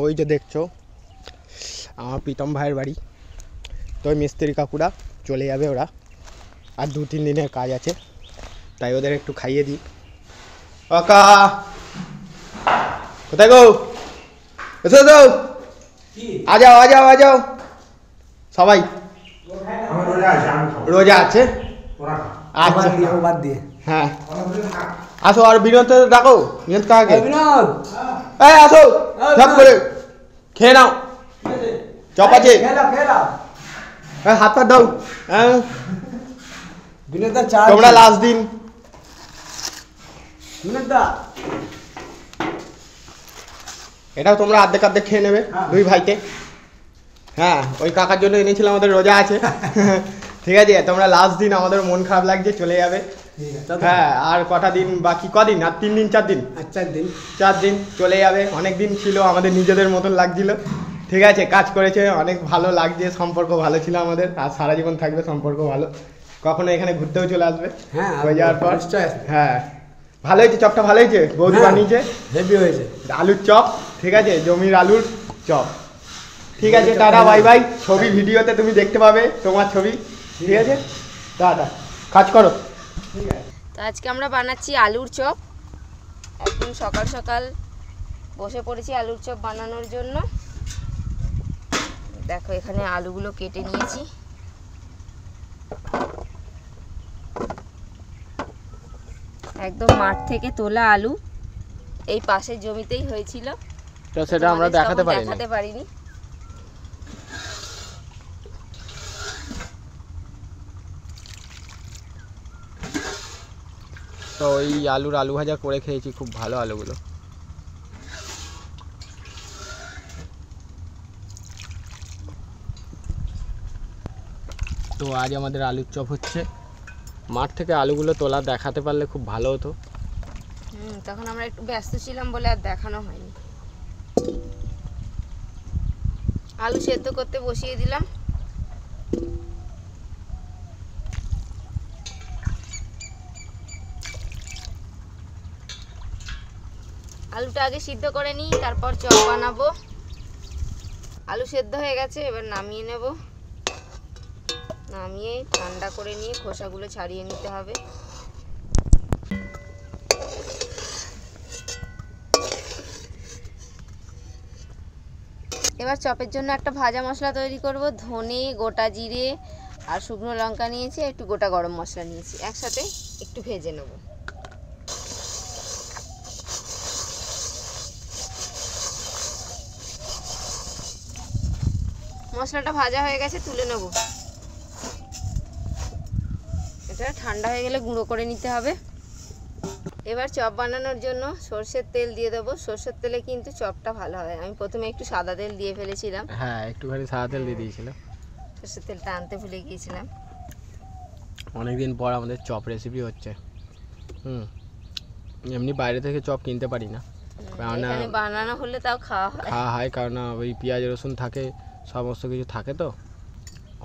ওই যে দেখছো আমার প্রীতম ভাইয়ের বাড়ি, তো ওই মিস্ত্রি কাকুরা চলে যাবে, ওরা আর 2-3 দিনের কাজ আছে, তাই ওদের একটু খাইয়ে দিই। কাকা কোথায় গো? এসো তো, আ যাও সবাই। রোজা আছে, আচ্ছা হ্যাঁ আসো। আর বিনোদ ডাকো, বিনোদ কাকে? এই আসো সব করে খেয়ে নাও, চপ আছে, হাত পা দাও। হ্যাঁ তোমরা লাস্ট দিন এটাও তোমরা অর্ধেক খেয়ে নেবে দুই ভাইতে। হ্যাঁ ওই কাকার জন্য এনেছিলাম, আমাদের রোজা আছে। ঠিক আছে, তোমরা লাস্ট দিন, আমাদের মন খারাপ লাগছে, চলে যাবে। হ্যাঁ আর কটা দিন বাকি, কদিন আর 3 দিন 4 দিন, 4 দিন চলে যাবে। অনেক দিন ছিল, আমাদের নিজেদের মতন লাগছিল। ঠিক আছে, কাজ করেছে, অনেক ভালো লাগছে, সম্পর্ক ভালো ছিল আমাদের, আর সারা জীবন থাকবে সম্পর্ক ভালো। কখনো এখানে ঘুরতেও চলে আসবে হয়ে যাওয়ার পর। হ্যাঁ ভালো হয়েছে, চপটা ভালো হয়েছে, বৌদি বানিয়েছে, হেভি হয়েছে। আলুর চপ, ঠিক আছে, জমির আলুর চপ। ঠিক আছে, টাটা বাই বাই। ছবি ভিডিওতে তুমি দেখতে পাবে তোমার ছবি, ঠিক আছে, টাটা, কাজ করো। তো আজকে আমরা বানাচ্ছি আলুর চপ। একদম সকাল সকাল বসে পড়েছি আলুর চপ বানানোর জন্য। দেখো এখানে আলুগুলো কেটে নিয়েছি। একদম মাঠ থেকে তোলা আলু, এই পাশের জমিতেই হয়েছিল, তো সেটা আমরা দেখাতে পারিনি। তো ওই আলু ভাজা করে খেয়েছি, খুব ভালো আলুগুলো। তো আজ আমাদের আলুর চপ হচ্ছে। মাঠ থেকে আলুগুলো তোলা দেখাতে পারলে খুব ভালো হতো। তখন আমরা একটু ব্যস্ত ছিলাম বলে আর দেখানো হয়নি। আলু সেদ্ধ করতে বসিয়ে দিলাম। আলুটা আগে সিদ্ধ করে নিই, তারপর চপ বানাবো। আলু সেদ্ধ হয়ে গেছে, এবার নামিয়ে নেব। নামিয়ে ঠান্ডা করে নিয়ে খোসাগুলো ছাড়িয়ে নিতে হবে। এবার চপের জন্য একটা ভাজা মশলা তৈরি করব। ধনে, গোটা জিরে আর শুকনো লঙ্কা নিয়েছি, একটু গোটা গরম মশলা নিয়েছি, একসাথে একটু ভেজে নেব। মশলাটা ভাজা হয়ে গেছে, তুলে নেব। এটা ঠান্ডা হয়ে গেলে গুঁড়ো করে নিতে হবে। এবার চপ বানানোর জন্য সরষের তেল দিয়ে দেবো। সরষের তেলে কিন্তু চপটা ভালো হয়। আমি প্রথমে একটু সাদা তেল দিয়ে ফেলেছিলাম। হ্যাঁ একটুখানি সাদা তেল দিয়ে দিয়েছিলাম, সরষের তেলটা আনতে ভুলে গিয়েছিলাম। অনেকদিন পর আমাদের চপ রেসিপি হচ্ছে। এমনি বাইরে থেকে চপ কিনতে পারি না, এখানে বানানো হলে তাও খাওয়া হয়, কারণ ওই পেঁয়াজ রসুন থাকে, সমস্ত কিছু থাকে, তো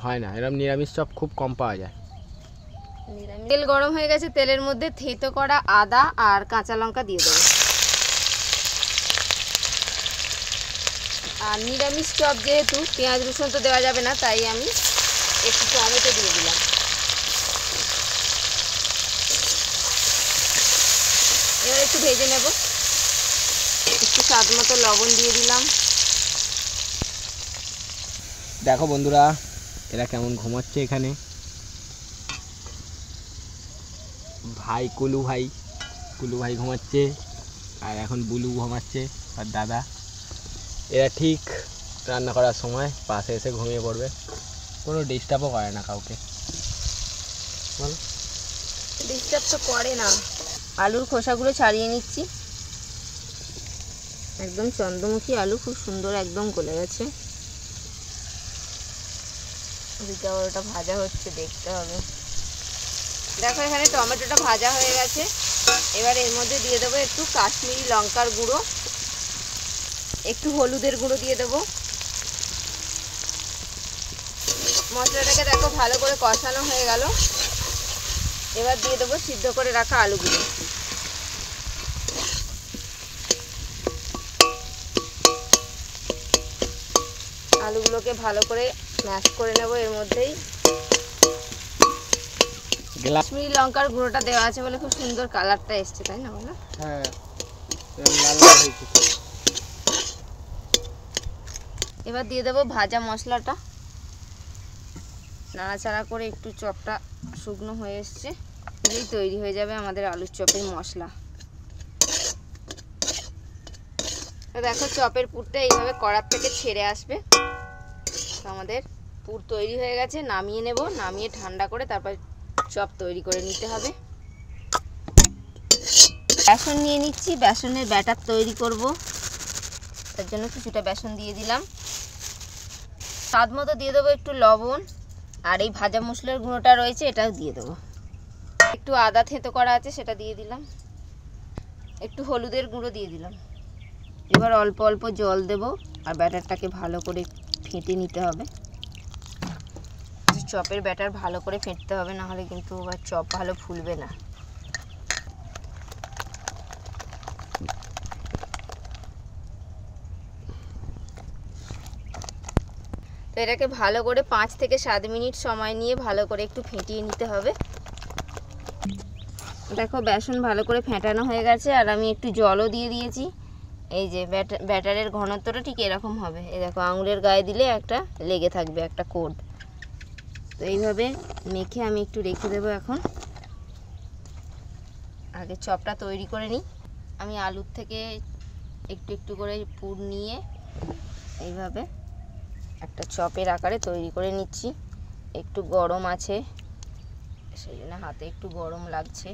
হয় না। এরকম নিরামিষ চপ খুব কম পাওয়া যায়। তেল গরম হয়ে গেছে, তেলের মধ্যে থেতো করা আদা আর কাঁচা লঙ্কা দিয়ে দেবো। আর নিরামিষ চপ যেহেতু পেঁয়াজ রসুন তো দেওয়া যাবে না, তাই আমি একটু টমেটো দিয়ে দিলাম। এবার একটু ভেজে নেব। একটু স্বাদ মতো লবণ দিয়ে দিলাম। দেখো বন্ধুরা, এরা কেমন ঘুমাচ্ছে এখানে। ভাই কুলু ভাই ঘুমাচ্ছে, আর এখন বুলু ঘুমাচ্ছে, আর দাদা। এরা ঠিক রান্না করার সময় পাশে এসে ঘুমিয়ে পড়বে, কোনো ডিস্টার্বও করে না কাউকে। বলো, ডিস্টার্ব তো করে না। আলুর খোসাগুলো ছাড়িয়ে নিচ্ছি। একদম চন্দ্রমুখী আলু, খুব সুন্দর, একদম গলে গেছে। ওদিকে আবার ওটা ভাজা হচ্ছে, দেখতে হবে। দেখো এখানে টমেটোটা ভাজা হয়ে গেছে। এবার এর মধ্যে দিয়ে দেবো একটু কাশ্মীরি লঙ্কার গুঁড়ো, একটু হলুদের গুঁড়ো দিয়ে দেবো। মশলাটাকে দেখো ভালো করে কষানো হয়ে গেল। এবার দিয়ে দেবো সিদ্ধ করে রাখা আলুগুলো। আলুগুলোকে ভালো করে ম্যাশ করে নেব এর মধ্যেই। কাশ্মীরি লঙ্কার গুঁড়োটা দেওয়া আছে বলে খুব সুন্দর কালারটা এসছে, তাই না বলো? হ্যাঁ, লাল লাল হয়েছে। এবার দিয়ে দেবো ভাজা মশলাটা, নাড়াচাড়া করে একটু চপটা শুকনো হয়ে এসছে, দিলেই তৈরি হয়ে যাবে আমাদের আলুর চপের মশলা। দেখো চপের পুরটা এইভাবে কড়ার থেকে ছেড়ে আসবে। আমাদের পুর তৈরি হয়ে গেছে, নামিয়ে নেব, নামিয়ে ঠান্ডা করে তারপর চপ তৈরি করে নিতে হবে। বেসন নিয়ে নিচ্ছি, বেসনের ব্যাটার তৈরি করব, তার জন্য কিছুটা বেসন দিয়ে দিলাম। স্বাদ মতো দিয়ে দেবো একটু লবণ, আর এই ভাজা মশলার গুঁড়োটা রয়েছে এটাও দিয়ে দেবো। একটু আদা থেঁতো করা আছে সেটা দিয়ে দিলাম, একটু হলুদের গুঁড়ো দিয়ে দিলাম। এবার অল্প অল্প জল দেব আর ব্যাটারটাকে ভালো করে ফেটে নিতে হবে। চপের ব্যাটার ভালো করে ফেটতে হবে, না হলে কিন্তু আবার চপ ভালো ফুলবে না। তো এটাকে ভালো করে 5 থেকে 7 মিনিট সময় নিয়ে ভালো করে একটু ফেটিয়ে নিতে হবে। দেখো বেসন ভালো করে ফেটানো হয়ে গেছে, আর আমি একটু জলও দিয়ে দিয়েছি। এই যে ব্যাটারের ঘনত্বটা ঠিক এরকম হবে। এই দেখো আঙুলের গায়ে দিলে একটা লেগে থাকবে একটা কোড। তো এইভাবে মেখে আমি একটু রেখে দেবো। এখন আগে চপটা তৈরি করে নিই। আমি আলুর থেকে একটু একটু করে পুর নিয়ে এইভাবে একটা চপের আকারে তৈরি করে নিচ্ছি। একটু গরম আছে সেই জন্য হাতে একটু গরম লাগছে।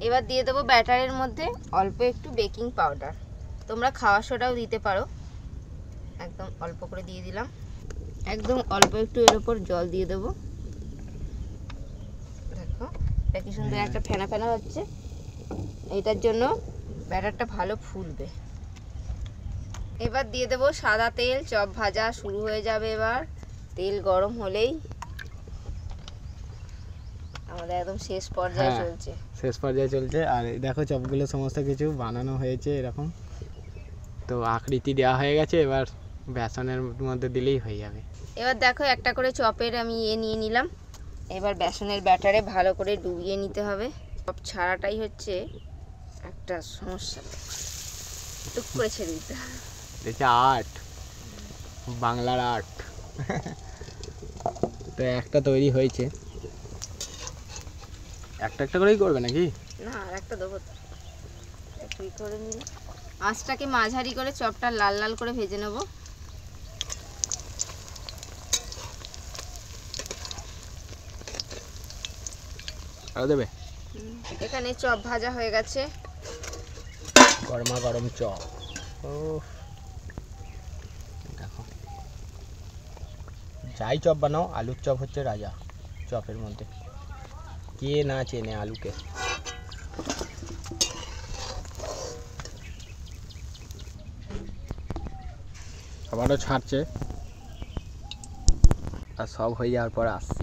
এবার দিয়ে দেবো ব্যাটারের মধ্যে অল্প একটু বেকিং পাউডার, তোমরা খাওয়া সোডাও দিতে পারো। একদম অল্প করে দিয়ে দিলাম, একদম অল্প একটু এর উপর জল দিয়ে দেবো। দেখো এটা কি সুন্দর একটা ফেনা ফেনা হচ্ছে, এইটার জন্য ব্যাটারটা ভালো ফুলবে। এবার দিয়ে দেবো সাদা তেল, চপ ভাজা শুরু হয়ে যাবে। এবার তেল গরম হলেই আমাদের একদম শেষ পর্যায়ে চলছে, শেষ পর্যায়ে চলছে। আর দেখো চপগুলো সমস্ত কিছু বানানো হয়েছে এরকম, তো আকৃতি দেওয়া হয়ে গেছে। এবার বেসনের মধ্যে দিলেই হয়ে যাবে। এবার দেখো একটা করে চপের আমি নিয়ে নিলাম। এবার বেসনের ব্যাটারে ভালো করে ডুবিয়ে নিতে হবে। চপ ছাড়াটাই হচ্ছে একটা সমস্যা, টুক করে ছেড়ে দিতে হবে। এটা আর্ট, বাংলার আর্ট। তো একটা তৈরি হয়েছে, একটা একটা করেই করবে নাকি? না আর একটা দেবো, একটু করে নিলে আঁচটাকে মাঝারি করে চপটা লাল লাল করে ভেজে নেব। আরো দেবে? এখানে চপ ভাজা হয়ে গেছে, গরমা গরম চপ। ও দেখো, যাই চপ বানাও আলুর চপ হচ্ছে রাজা চপের মধ্যে। কে না চেনে আলুকে। আবারও ছাড়ছে, আর সব হয়ে যাওয়ার পর আসছে।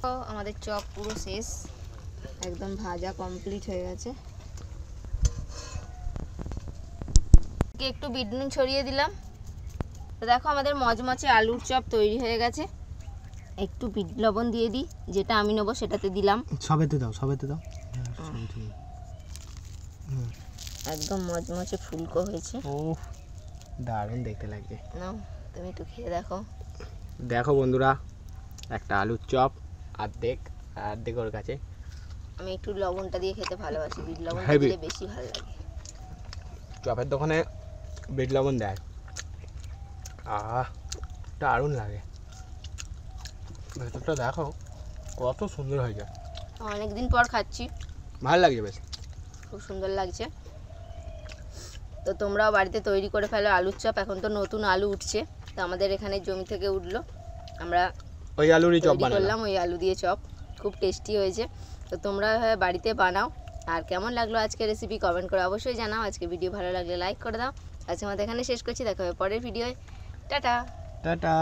তো আমাদের চপ পুরো শেষ, একদম ভাজা কমপ্লিট হয়ে গেছে। একটু বিট নুন ছড়িয়ে দিলাম। তো দেখো আমাদের মচমচে আলুর চপ তৈরি হয়ে গেছে। একটু বিট লবণ দিয়ে দিই, যেটা আমি নেবো সেটাতে দিলাম। সবেতে দাও, সবেতে দাও। একদম মচমচে ফুলকো হয়েছে। ও দারুণ দেখতে লাগছে। নাও তুমি একটু খেয়ে দেখো। দেখো বন্ধুরা, একটা আলুর চপ অর্ধেক অর্ধেক ওর কাছে। আমি একটু লবণটা দিয়ে খেতে ভালোবাসি, বিট লবণ দিলে বেশি ভালো লাগে। চপের দোকানে বিট লবণ দেয়, দারুণ লাগে। ভেতরটা দেখো কত সুন্দর হয়ে যায়। অনেকদিন পর খাচ্ছি, ভালো লাগছে, বেশ খুব সুন্দর লাগছে। তো তোমরাও বাড়িতে তৈরি করে ফেলো আলুর চপ। এখন তো নতুন আলু উঠছে, তো আমাদের এখানে জমি থেকে উঠলো, আমরা ওই আলুরই চপ বানালাম, ওই আলু দিয়ে চপ। খুব টেস্টি হয়েছে। তো তোমরা বাড়িতে বানাও। আর কেমন লাগলো আজকের রেসিপি কমেন্ট করে অবশ্যই জানাও। আজকে ভিডিও ভালো লাগলে লাইক করে দাও। আজকে আমাদের এখানে শেষ করছি, দেখা হবে পরের ভিডিওয়। Tata tata.